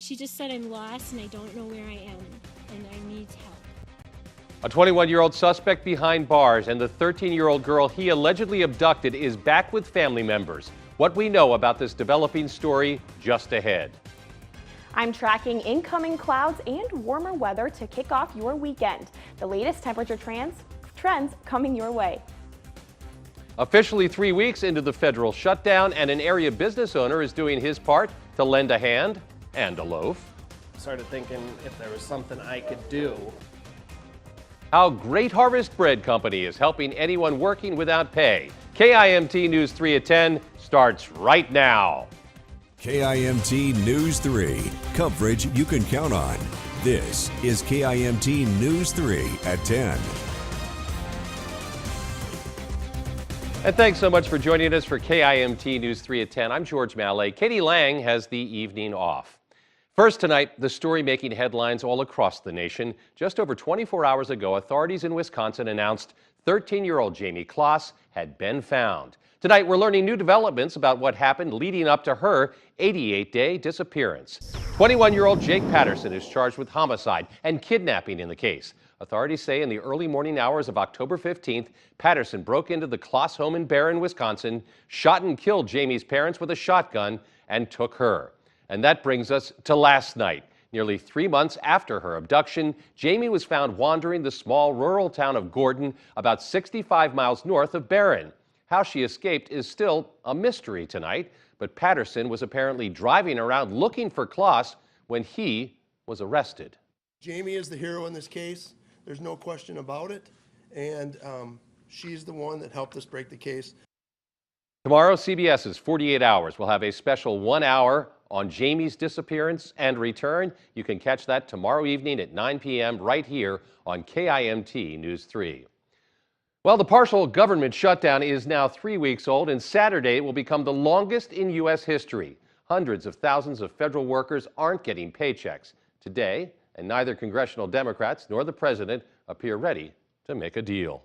She just said I'm lost and I don't know where I am and I need help. A 21-year-old suspect behind bars and the 13-year-old girl he allegedly abducted is back with family members. What we know about this developing story just ahead. I'm tracking incoming clouds and warmer weather to kick off your weekend. The latest temperature trends coming your way. Officially 3 weeks into the federal shutdown, and an area business owner is doing his part to lend a hand and a loaf. Started thinking if there was something I could do. How Great Harvest Bread Company is helping anyone working without pay. KIMT News 3 at 10 starts right now. KIMT News 3, coverage you can count on. This is KIMT News 3 at 10. And thanks so much for joining us for KIMT News 3 at 10. I'm George Mallet. Katie Lang has the evening off. First tonight, the story making headlines all across the nation. Just over 24 hours ago, authorities in Wisconsin announced 13-year-old Jamie Kloss had been found. Tonight, we're learning new developments about what happened leading up to her 88-day disappearance. 21-year-old Jake Patterson is charged with homicide and kidnapping in the case. Authorities say in the early morning hours of October 15th, Patterson broke into the Kloss home in Barron, Wisconsin, shot and killed Jamie's parents with a shotgun, and took her. And that brings us to last night. Nearly 3 months after her abduction, Jamie was found wandering the small rural town of Gordon, about 65 miles north of Barron. How she escaped is still a mystery tonight, but Patterson was apparently driving around looking for Kloss when he was arrested. Jamie is the hero in this case. There's no question about it. And she's the one that helped us break the case. Tomorrow, CBS's 48 Hours will have a special 1 hour on Jamie's disappearance and return. You can catch that tomorrow evening at 9 p.m. right here on KIMT News 3. Well, the partial government shutdown is now 3 weeks old, and Saturday will become the longest in U.S. history. Hundreds of thousands of federal workers aren't getting paychecks today, and neither congressional Democrats nor the president appear ready to make a deal.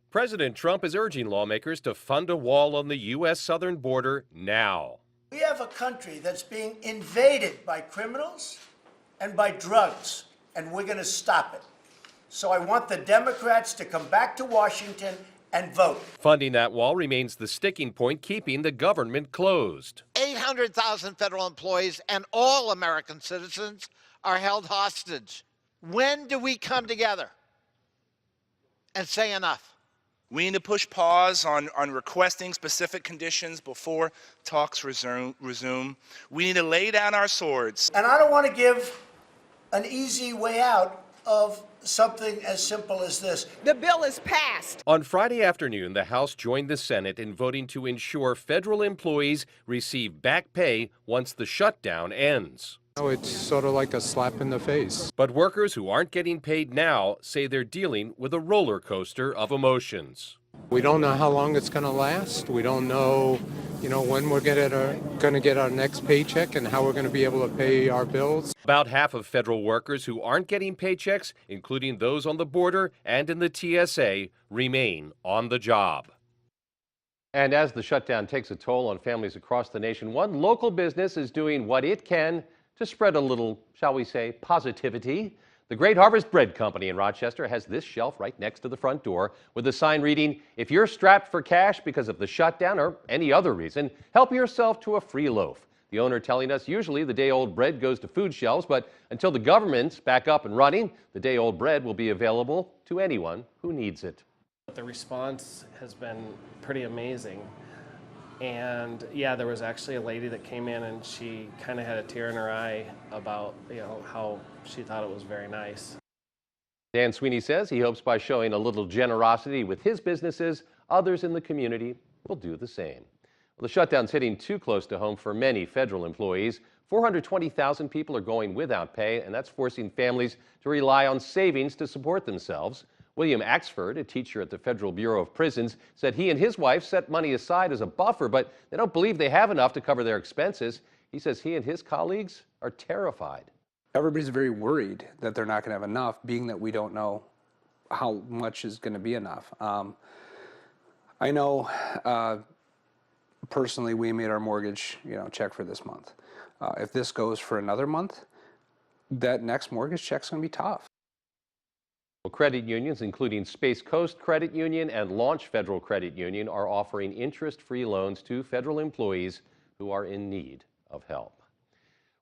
President Trump is urging lawmakers to fund a wall on the U.S. southern border now. We have a country that's being invaded by criminals and by drugs, and we're going to stop it. So I want the Democrats to come back to Washington and vote. Funding that wall remains the sticking point keeping the government closed. 800,000 federal employees and all American citizens are held hostage. When do we come together and say enough? We need to push pause on requesting specific conditions before talks resume. We need to lay down our swords. And I don't want to give an easy way out of something as simple as this. The bill is passed. On Friday afternoon, the House joined the Senate in voting to ensure federal employees receive back pay once the shutdown ends. It's sort of like a slap in the face. But workers who aren't getting paid now say they're dealing with a roller coaster of emotions. We don't know how long it's going to last. We don't know, when we're going to get our next paycheck and how we're going to be able to pay our bills. About half of federal workers who aren't getting paychecks, including those on the border and in the TSA, remain on the job. And as the shutdown takes a toll on families across the nation, one local business is doing what it can to spread a little, shall we say, positivity. The Great Harvest Bread Company in Rochester has this shelf right next to the front door with a sign reading, "If you're strapped for cash because of the shutdown or any other reason, help yourself to a free loaf." The owner telling us usually the day-old bread goes to food shelves, but until the government's back up and running, the day-old bread will be available to anyone who needs it. The response has been pretty amazing. And yeah, there was actually a lady that came in and she kind of had a tear in her eye about, how she thought it was very nice. Dan Sweeney says he hopes by showing a little generosity with his businesses, others in the community will do the same. Well, the shutdown's hitting too close to home for many federal employees. 420,000 people are going without pay, and that's forcing families to rely on savings to support themselves. William Axford, a teacher at the Federal Bureau of Prisons, said he and his wife set money aside as a buffer, but they don't believe they have enough to cover their expenses. He says he and his colleagues are terrified. Everybody's very worried that they're not going to have enough, being that we don't know how much is going to be enough. I know personally we made our mortgage check for this month. If this goes for another month, that next mortgage check's going to be tough. Credit unions, including Space Coast Credit Union and Launch Federal Credit Union, are offering interest-free loans to federal employees who are in need of help.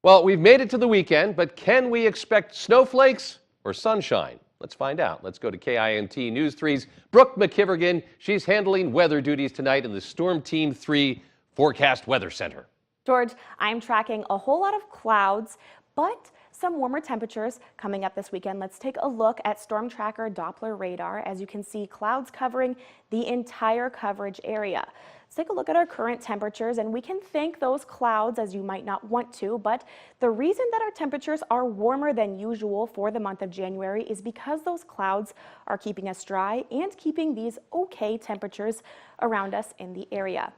Well, we've made it to the weekend, but can we expect snowflakes or sunshine? Let's find out. Let's go to KIMT News 3's Brooke McKivergan. She's handling weather duties tonight in the Storm Team 3 Forecast Weather Center. George, I'm tracking a whole lot of clouds, but some warmer temperatures coming up this weekend. Let's take a look at Storm Tracker Doppler radar. As you can see, clouds covering the entire coverage area. Let's take a look at our current temperatures, and we can thank those clouds, as you might not want to, but the reason that our temperatures are warmer than usual for the month of January is because those clouds are keeping us dry and keeping these okay temperatures around us in the area.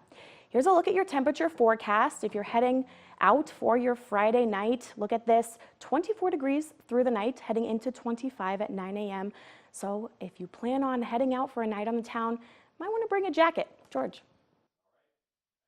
Here's a look at your temperature forecast. If you're heading out for your Friday night, look at this, 24 degrees through the night, heading into 25 at 9 a.m. So if you plan on heading out for a night on the town, might want to bring a jacket. George.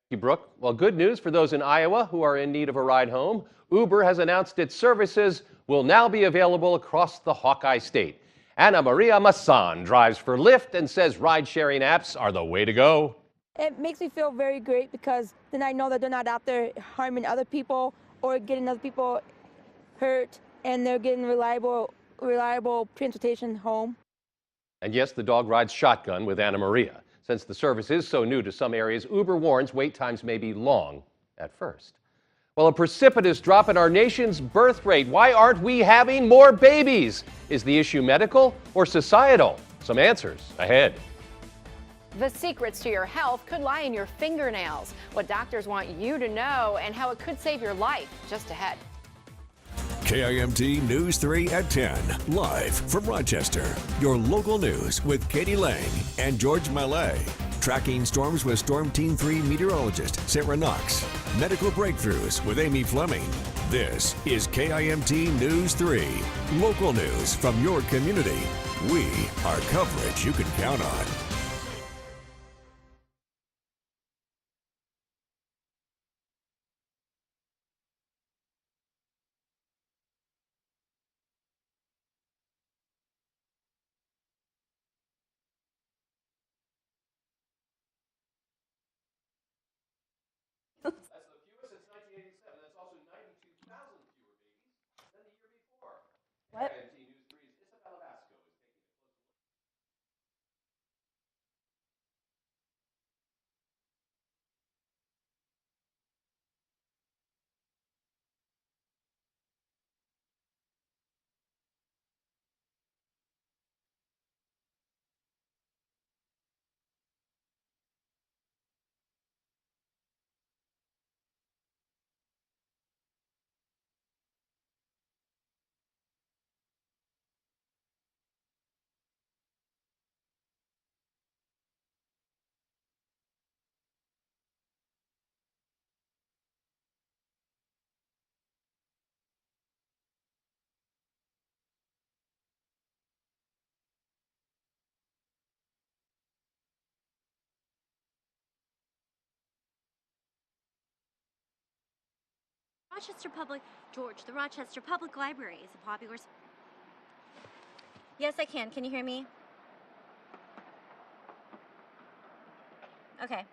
Thank you, Brooke. Well, good news for those in Iowa who are in need of a ride home. Uber has announced its services will now be available across the Hawkeye State. Ana Maria Masson drives for Lyft and says ride-sharing apps are the way to go. It makes me feel very great because then I know that they're not out there harming other people or getting other people hurt, and they're getting reliable transportation home. And yes, the dog rides shotgun with Ana Maria. Since the service is so new to some areas, Uber warns wait times may be long at first. Well, a precipitous drop in our nation's birth rate. Why aren't we having more babies? Is the issue medical or societal? Some answers ahead. The secrets to your health could lie in your fingernails. What doctors want you to know and how it could save your life, just ahead. KIMT News 3 at 10, live from Rochester. Your local news with Katie Lang and George Mallet. Tracking storms with Storm Team 3 meteorologist Sarah Knox. Medical breakthroughs with Amy Fleming. This is KIMT News 3, local news from your community. We are coverage you can count on. That's the fewest since 1987. That's also 92,000 fewer babies than the year before. What? KIMT News 3's Isabella Vasco is taking a closer look. The Rochester Public Library is a popular... Yes, I can. Can you hear me? Okay.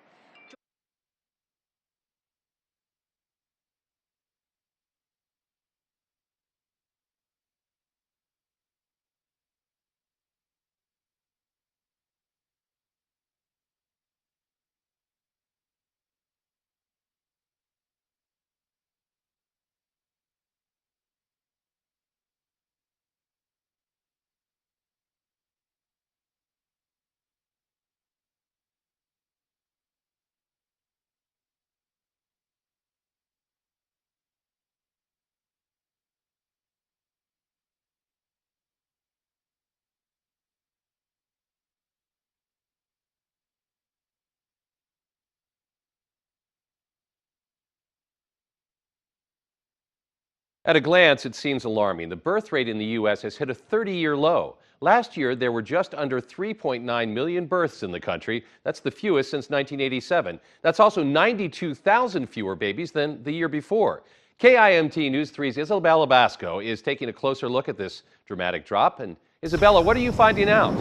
At a glance, it seems alarming. The birth rate in the U.S. has hit a 30-year low. Last year, there were just under 3.9 million births in the country. That's the fewest since 1987. That's also 92,000 fewer babies than the year before. KIMT News 3's Isabella Basco is taking a closer look at this dramatic drop. And Isabella, what are you finding out?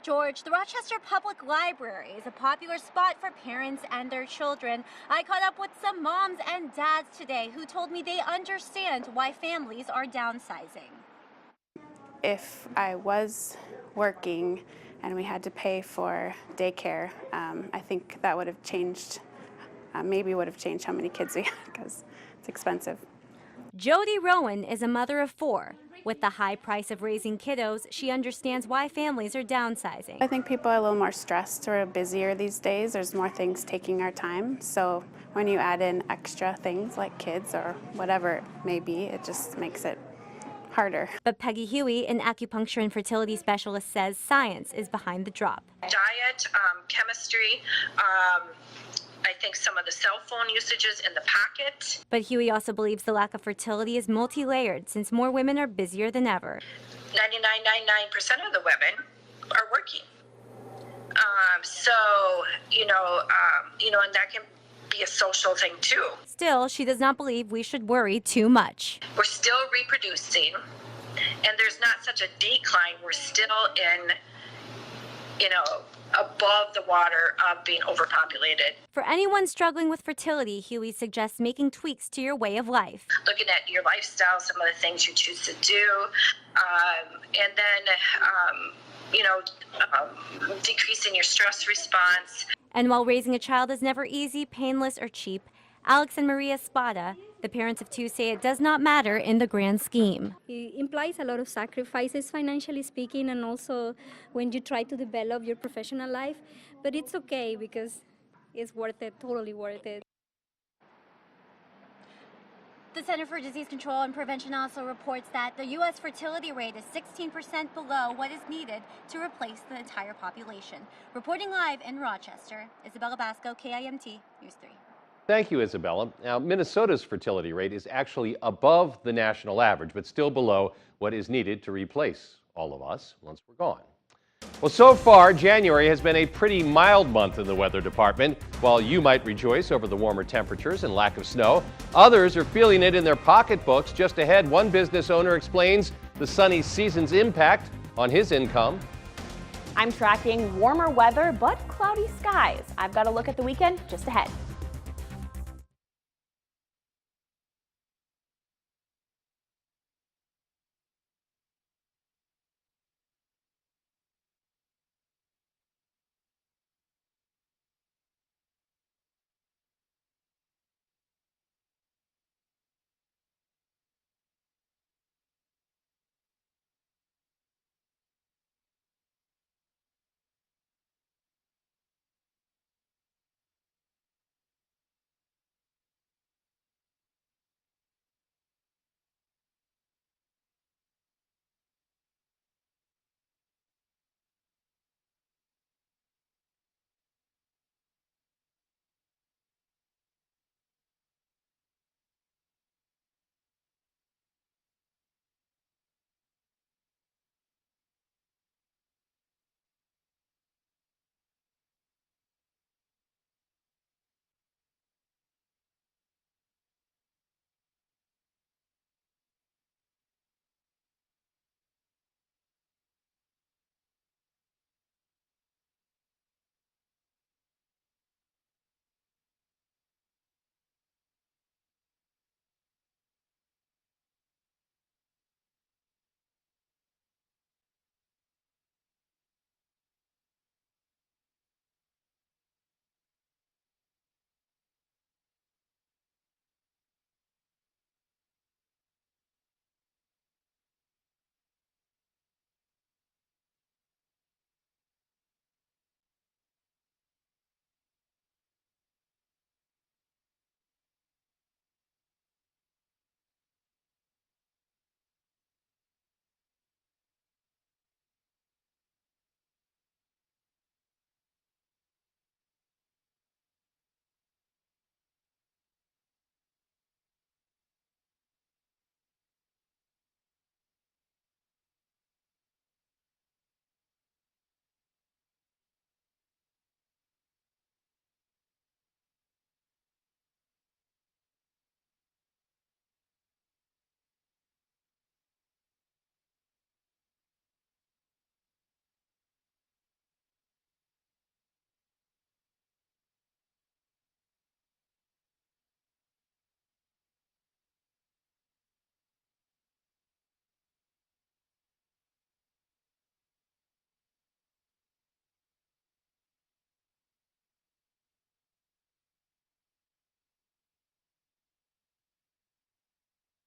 George, the Rochester Public Library is a popular spot for parents and their children. I caught up with some moms and dads today who told me they understand why families are downsizing. If I was working and we had to pay for daycare, I think that would have changed, maybe would have changed how many kids we had because it's expensive. Jody Rowan is a mother of 4. With the high price of raising kiddos, she understands why families are downsizing. I think people are a little more stressed or busier these days. There's more things taking our time. So when you add in extra things like kids or whatever it may be, it just makes it harder. But Peggy Huey, an acupuncture and fertility specialist, says science is behind the drop. Diet, chemistry, I think some of the cell phone usages in the pocket. But Huey also believes the lack of fertility is multi-layered since more women are busier than ever. 99.99% of the women are working. And that can be a social thing too. Still, she does not believe we should worry too much. We're still reproducing, and there's not such a decline. We're still in, above the water of being overpopulated. For anyone struggling with fertility, Huey suggests making tweaks to your way of life. Looking at your lifestyle, some of the things you choose to do, and then, decreasing your stress response. And while raising a child is never easy, painless, or cheap, Alex and Maria Spada, the parents of 2, say it does not matter in the grand scheme. It implies a lot of sacrifices, financially speaking, and also when you try to develop your professional life. But it's okay because it's worth it, totally worth it. The Center for Disease Control and Prevention also reports that the U.S. fertility rate is 16% below what is needed to replace the entire population. Reporting live in Rochester, Isabella Basco, KIMT News 3. Thank you, Isabella. Now, Minnesota's fertility rate is actually above the national average, but still below what is needed to replace all of us once we're gone. Well, so far, January has been a pretty mild month in the weather department. While you might rejoice over the warmer temperatures and lack of snow, others are feeling it in their pocketbooks. Just ahead, one business owner explains the sunny season's impact on his income. I'm tracking warmer weather but cloudy skies. I've got a look at the weekend just ahead.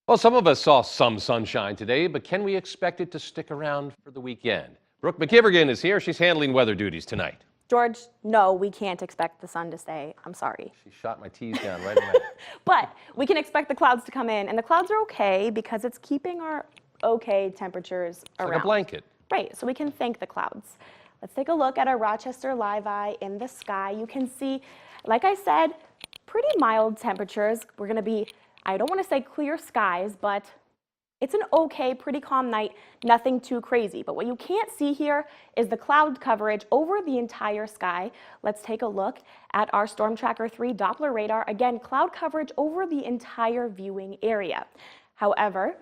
Well, some of us saw some sunshine today, but can we expect it to stick around for the weekend? Brooke McKivergan is here. She's handling weather duties tonight. George, no, we can't expect the sun to stay. I'm sorry. She shot my tees down right away. But we can expect the clouds to come in, and the clouds are okay because it's keeping our okay temperatures around. Like a blanket. Right, so we can thank the clouds. Let's take a look at our Rochester live eye in the sky. You can see, like I said, pretty mild temperatures. We're gonna be, I don't wanna say clear skies, but it's an okay, pretty calm night, nothing too crazy. But what you can't see here is the cloud coverage over the entire sky. Let's take a look at our Storm Tracker 3 Doppler radar. Again, cloud coverage over the entire viewing area. However,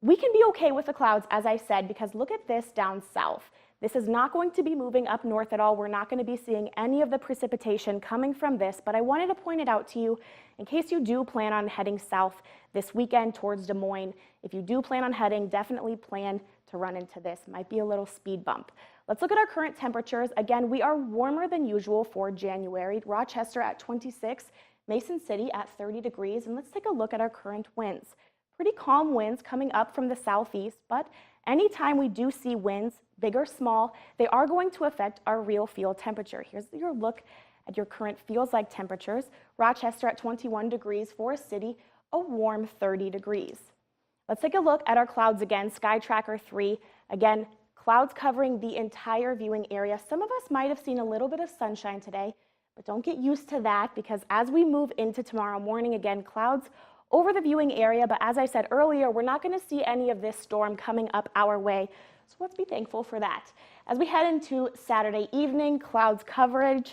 we can be okay with the clouds, as I said, because look at this down south. This is not going to be moving up north at all. We're not going to be seeing any of the precipitation coming from this, but I wanted to point it out to you in case you do plan on heading south this weekend towards Des Moines. If you do plan on heading, definitely plan to run into this. Might be a little speed bump. Let's look at our current temperatures. Again, we are warmer than usual for January. Rochester at 26, Mason City at 30 degrees, and let's take a look at our current winds. Pretty calm winds coming up from the southeast, but anytime we do see winds, big or small, they are going to affect our real field temperature. Here's your look at your current feels like temperatures. Rochester at 21 degrees, Forest City, a warm 30 degrees. Let's take a look at our clouds again, Sky Tracker 3. Again, clouds covering the entire viewing area. Some of us might have seen a little bit of sunshine today, but don't get used to that because as we move into tomorrow morning, again, clouds over the viewing area, but as I said earlier, we're not going to see any of this storm coming up our way, so let's be thankful for that. As we head into Saturday evening, clouds covering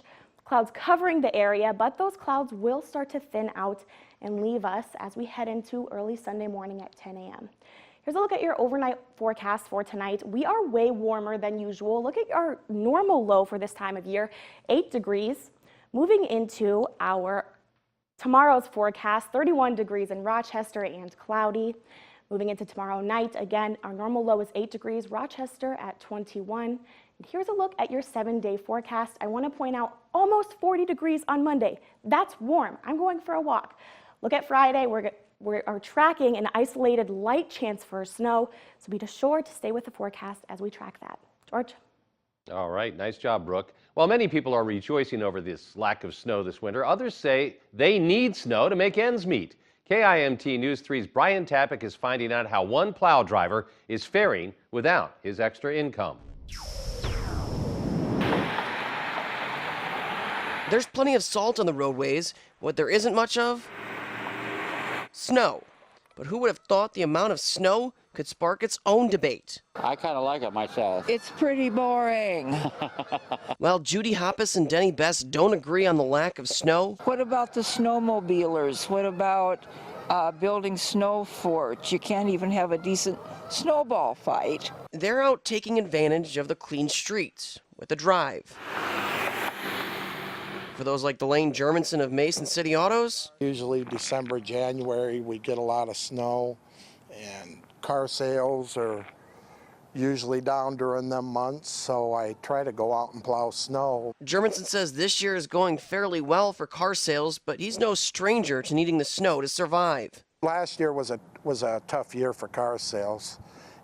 the area, but those clouds will start to thin out and leave us as we head into early Sunday morning at 10 a.m. Here's a look at your overnight forecast for tonight. We are way warmer than usual. Look at our normal low for this time of year, 8 degrees. Moving into our tomorrow's forecast, 31 degrees in Rochester and cloudy. Moving into tomorrow night, again, our normal low is 8 degrees, Rochester at 21. And here's a look at your 7-day forecast. I want to point out almost 40 degrees on Monday. That's warm. I'm going for a walk. Look at Friday. We are tracking an isolated light chance for snow, so be sure to stay with the forecast as we track that. George? All right, nice job, Brooke. While many people are rejoicing over this lack of snow this winter, others say they need snow to make ends meet. KIMT News 3's Brian Tappick is finding out how one plow driver is faring without his extra income. There's plenty of salt on the roadways. What there isn't much of? Snow. But who would have thought the amount of snow could spark its own debate? I kind of like it myself. It's pretty boring. While Judy Hoppus and Denny Best don't agree on the lack of snow. What about the snowmobilers? What about building snow forts? You can't even have a decent snowball fight. They're out taking advantage of the clean streets with a drive. For those like Delane Germanson of Mason City Autos. Usually December, January, we get a lot of snow, and car sales are usually down during them months, so I try to go out and plow snow. Germanson says this year is going fairly well for car sales, but he's no stranger to needing the snow to survive. Last year was a tough year for car sales,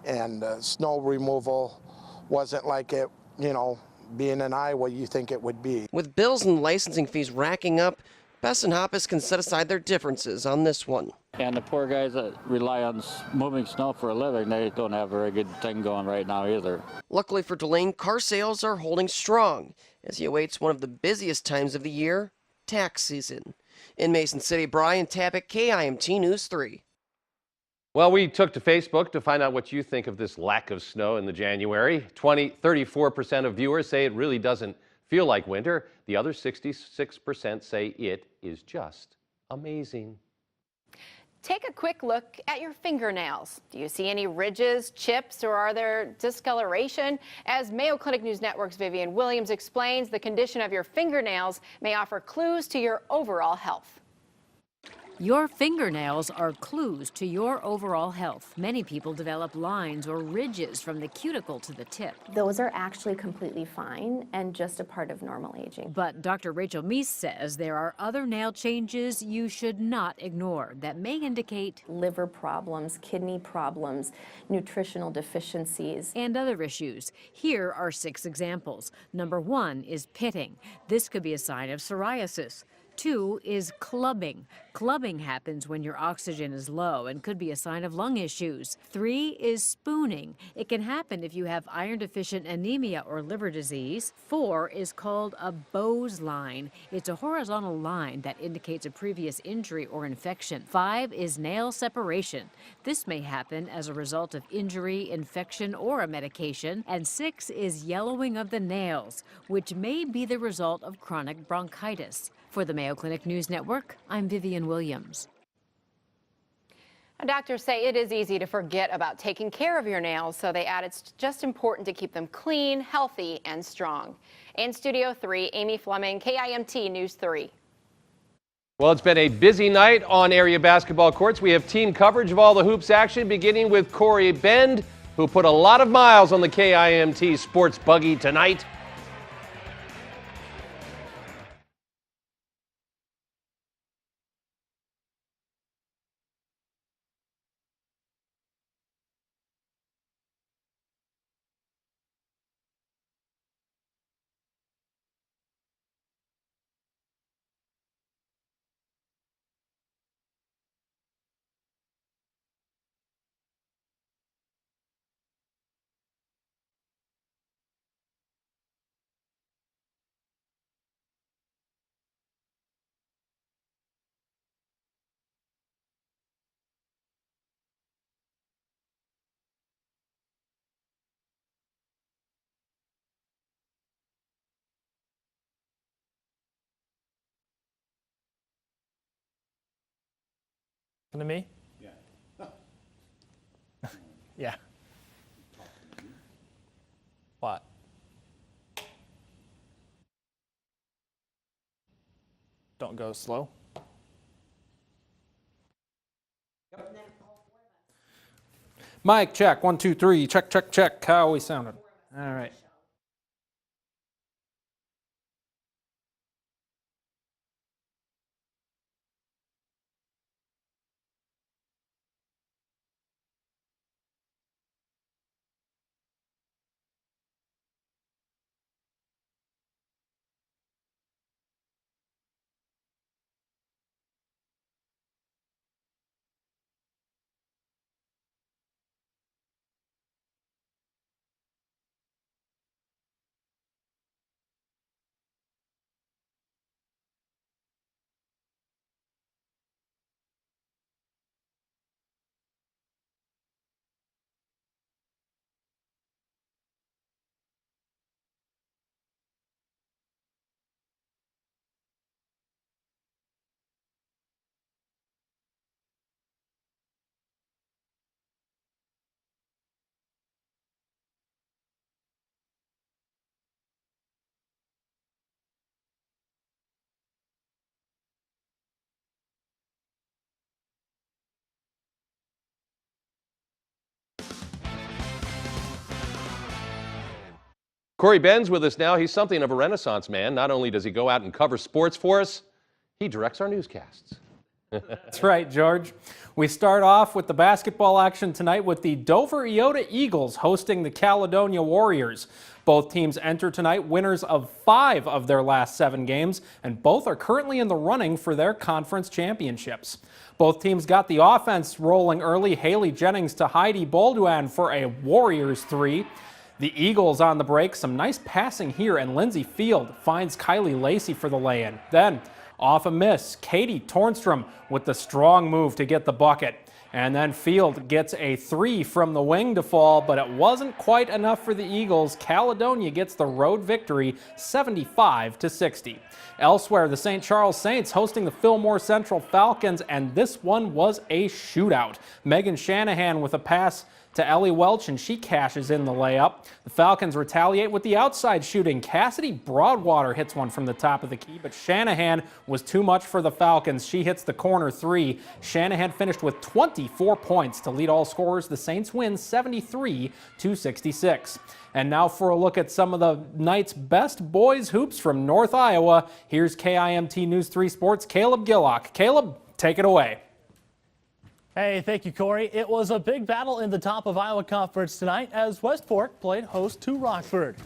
and snow removal wasn't like it, being in Iowa, you think it would be. With bills and licensing fees racking up, Best and Hoppus can set aside their differences on this one. And the poor guys that rely on moving snow for a living, they don't have a very good thing going right now either. Luckily for Delane, car sales are holding strong as he awaits one of the busiest times of the year, tax season. In Mason City, Brian Tappick, KIMT News 3. Well, we took to Facebook to find out what you think of this lack of snow in the January. 34% of viewers say it really doesn't feel like winter. The other 66% say it is just amazing. Take a quick look at your fingernails. Do you see any ridges, chips, or are there discoloration? As Mayo Clinic News Network's Vivian Williams explains, the condition of your fingernails may offer clues to your overall health. Your fingernails are clues to your overall health. Many people develop lines or ridges from the cuticle to the tip. Those are actually completely fine and just a part of normal aging. But Dr. Rachel Meese says there are other nail changes you should not ignore that may indicate liver problems, kidney problems, nutritional deficiencies, and other issues. Here are 6 examples. Number 1 is pitting. This could be a sign of psoriasis. 2 is clubbing. Clubbing happens when your oxygen is low and could be a sign of lung issues. 3 is spooning. It can happen if you have iron-deficient anemia or liver disease. 4 is called a Bowes line. It's a horizontal line that indicates a previous injury or infection. 5 is nail separation. This may happen as a result of injury, infection, or a medication. And 6 is yellowing of the nails, which may be the result of chronic bronchitis. For the Mayo Clinic News Network, I'm Vivian Williams. Doctors say it is easy to forget about taking care of your nails, so they add it's just important to keep them clean, healthy, and strong. In Studio 3, Amy Fleming, KIMT News 3. Well, it's been a busy night on area basketball courts. We have team coverage of all the hoops action, beginning with Corey Bend, who put a lot of miles on the KIMT sports buggy tonight. To me? Yeah. Yeah. What? Don't go slow. Mic check, 1, 2, 3, check, check, check. How we sounded? All right. Corey Bend's with us now. He's something of a renaissance man. Not only does he go out and cover sports for us, he directs our newscasts. That's right, George. We start off with the basketball action tonight with the Dover Iota Eagles hosting the Caledonia Warriors. Both teams enter tonight winners of 5 of their last 7 games, and both are currently in the running for their conference championships. Both teams got the offense rolling early. Haley Jennings to Heidi Bolduan for a Warriors 3. The Eagles on the break, some nice passing here, and Lindsay Field finds Kylie Lacey for the lay-in. Then, off a miss, Katie Tornstrom with the strong move to get the bucket. And then Field gets a 3 from the wing to fall, but it wasn't quite enough for the Eagles. Caledonia gets the road victory, 75-60. Elsewhere, the St. Charles Saints hosting the Fillmore Central Falcons, and this one was a shootout. Megan Shanahan with a pass to Ellie Welch, and she cashes in the layup. The Falcons retaliate with the outside shooting. Cassidy Broadwater hits one from the top of the key, but Shanahan was too much for the Falcons. She hits the corner three. Shanahan finished with 24 points to lead all scorers. The Saints win 73-66. And now for a look at some of the night's best boys hoops from North Iowa. Here's KIMT News 3 Sports' Caleb Gillock. Caleb, take it away. Hey, thank you, Corey. It was a big battle in the top of Iowa Conference tonight as West Fork played host to Rockford.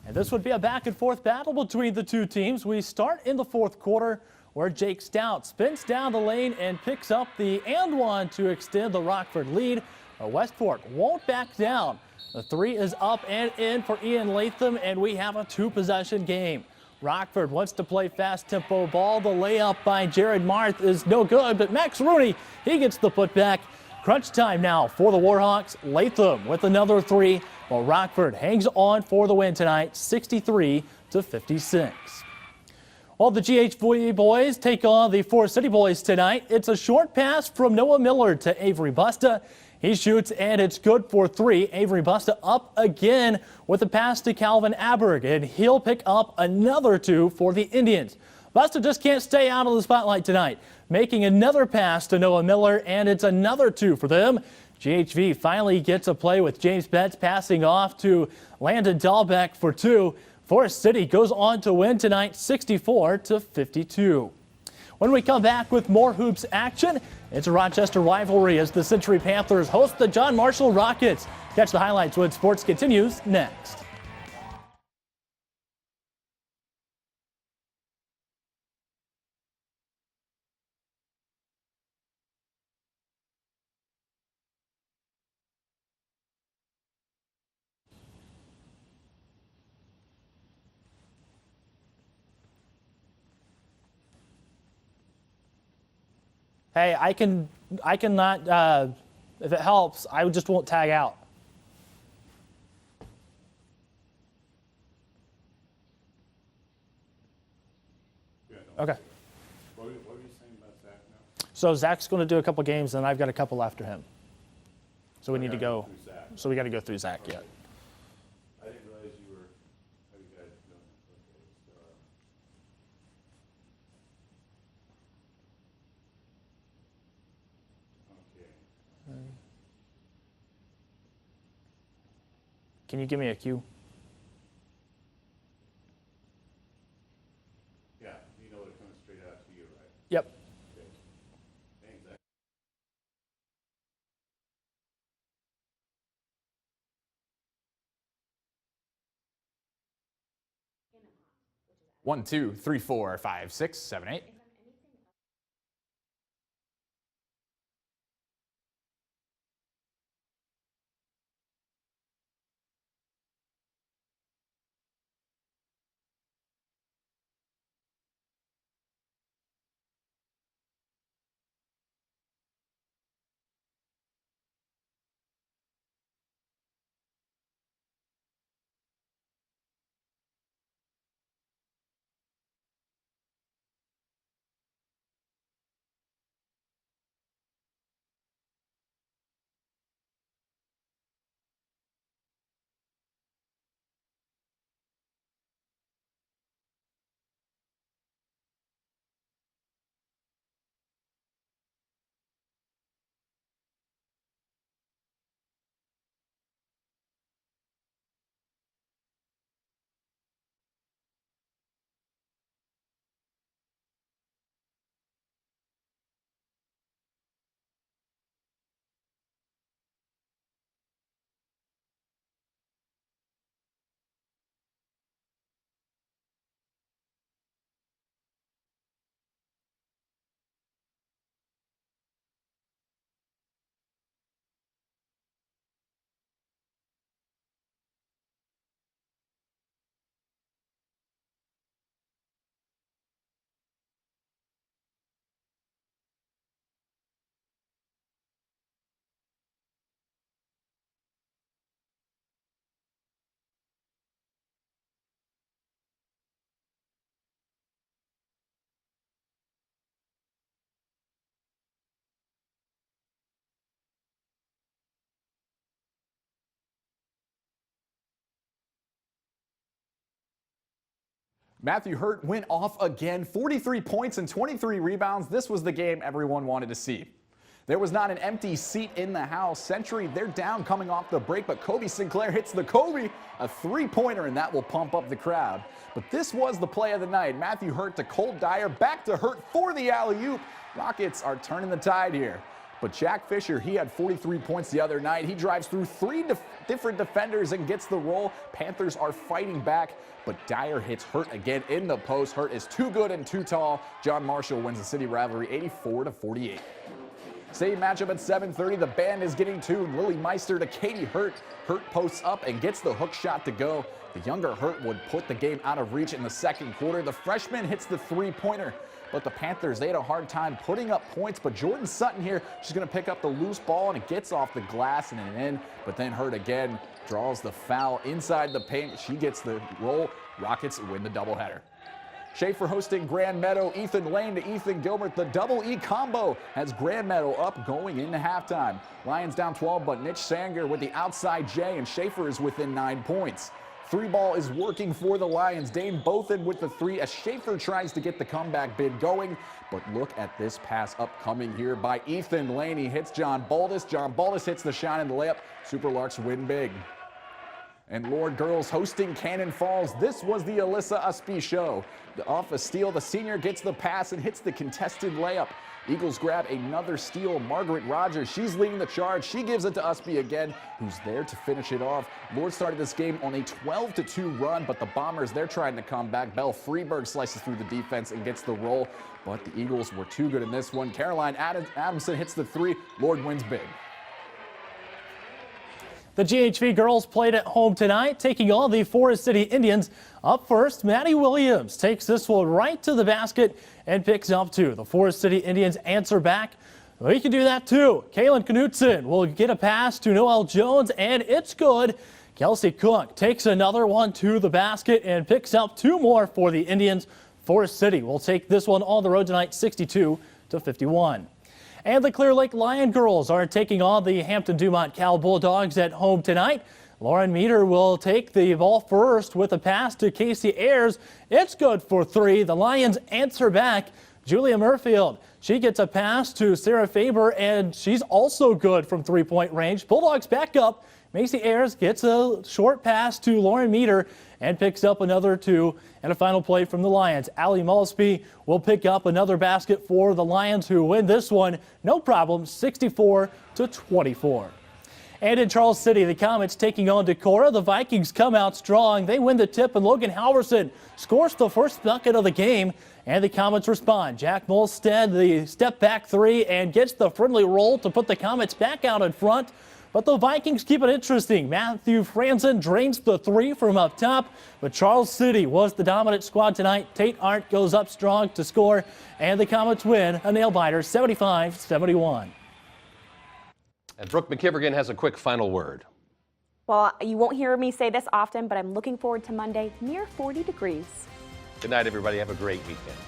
And this would be a back-and-forth battle between the two teams. We start in the fourth quarter where Jake Stout spins down the lane and picks up the and one to extend the Rockford lead. West Fork won't back down. The three is up and in for Ian Latham, and we have a two-possession game. Rockford wants to play fast-tempo ball. The layup by Jared Marth is no good, but Max Rooney, he gets the putback. Crunch time now for the Warhawks. Latham with another three, while Rockford hangs on for the win tonight, 63-56. Well, the GHV boys take on the Forest City boys tonight. It's a short pass from Noah Miller to Avery Busta. He shoots, and it's good for three. Avery Busta up again with a pass to Calvin Aberg, and he'll pick up another two for the Indians. Busta just can't stay out of the spotlight tonight, making another pass to Noah Miller, and it's another two for them. GHV finally gets a play with James Betts passing off to Landon Dahlbeck for two. Forest City goes on to win tonight 64-52. When we come back with more hoops action, it's a Rochester rivalry as the Century Panthers host the John Marshall Rockets. Catch the highlights when sports continues next. Hey, I cannot, if it helps, I just won't tag out. Okay. What were you saying about Zach now? So Zach's going to do a couple games, and I've got a couple after him. So we need to go. So we got to go through Zach yet. I didn't realize you were. How you guys doing? Okay. Can you give me a cue? Yeah, you know it comes straight out to you, right? Yep. Okay. Thanks, Zach. One, two, three, four, five, six, seven, eight. Matthew Hurt went off again, 43 points and 23 rebounds. This was the game everyone wanted to see. There was not an empty seat in the house. Century, they're down coming off the break, but Kobe Sinclair hits the Kobe, a three-pointer, and that will pump up the crowd. But this was the play of the night. Matthew Hurt to Colt Dyer, back to Hurt for the alley-oop. Rockets are turning the tide here. But Jack Fisher, he had 43 points the other night. He drives through three different defenders and gets the roll. Panthers are fighting back, but Dyer hits Hurt again in the post. Hurt is too good and too tall. John Marshall wins the city rivalry 84-48. Same matchup at 7:30. The band is getting tuned. Lily Meister to Katie Hurt. Hurt posts up and gets the hook shot to go. The younger Hurt would put the game out of reach in the second quarter. The freshman hits the three-pointer. But the Panthers, they had a hard time putting up points. But Jordan Sutton here, she's going to pick up the loose ball, and it gets off the glass and an in. But then Hurt again draws the foul inside the paint. She gets the roll. Rockets win the doubleheader. Schaefer hosting Grand Meadow. Ethan Lane to Ethan Gilbert. The double E combo has Grand Meadow up going into halftime. Lions down 12, but Mitch Sanger with the outside J, and Schaefer is within 9 points. Three ball is working for the Lions. Dane Bothan with the three as Schaefer tries to get the comeback bid going. But look at this pass upcoming here by Ethan Lane. He hits John Baldus. John Baldus hits the shot in the layup. Superlarks win big. And Lord Girls hosting Cannon Falls. This was the Alyssa Usby show. Off a steal, the senior gets the pass and hits the contested layup. Eagles grab another steal. Margaret Rogers, she's leading the charge. She gives it to Usby again, who's there to finish it off. Lord started this game on a 12-2 run, but the Bombers, they're trying to come back. Belle Freeberg slices through the defense and gets the roll, but the Eagles were too good in this one. Caroline Adamson hits the three. Lord wins big. The GHV girls played at home tonight, taking on the Forest City Indians. Up first, Maddie Williams takes this one right to the basket and picks up two. The Forest City Indians answer back. We can do that too. Kaylin Knutson will get a pass to Noelle Jones, and it's good. Kelsey Cook takes another one to the basket and picks up two more for the Indians. Forest City will take this one on the road tonight, 62-51. And the Clear Lake Lion girls are taking on the Hampton-Dumont Cal Bulldogs at home tonight. Lauren Meter will take the ball first with a pass to Casey Ayers. It's good for three. The Lions answer back. Julia Murfield, she gets a pass to Sarah Faber, and she's also good from three-point range. Bulldogs back up. Macy Ayers gets a short pass to Lauren Meter and picks up another two. And a final play from the Lions. Allie Mulsby will pick up another basket for the Lions, who win this one, no problem, 64-24. And in Charles City, the Comets taking on Decorah. The Vikings come out strong. They win the tip, and Logan Halverson scores the first bucket of the game. And the Comets respond. Jack Molstead, the step-back three, and gets the friendly roll to put the Comets back out in front. But the Vikings keep it interesting. Matthew Franzen drains the three from up top, but Charles City was the dominant squad tonight. Tate Arndt goes up strong to score, and the Comets win a nail-biter, 75-71. And Brooke McKivergan has a quick final word. Well, you won't hear me say this often, but I'm looking forward to Monday, near 40 degrees. Good night, everybody. Have a great weekend.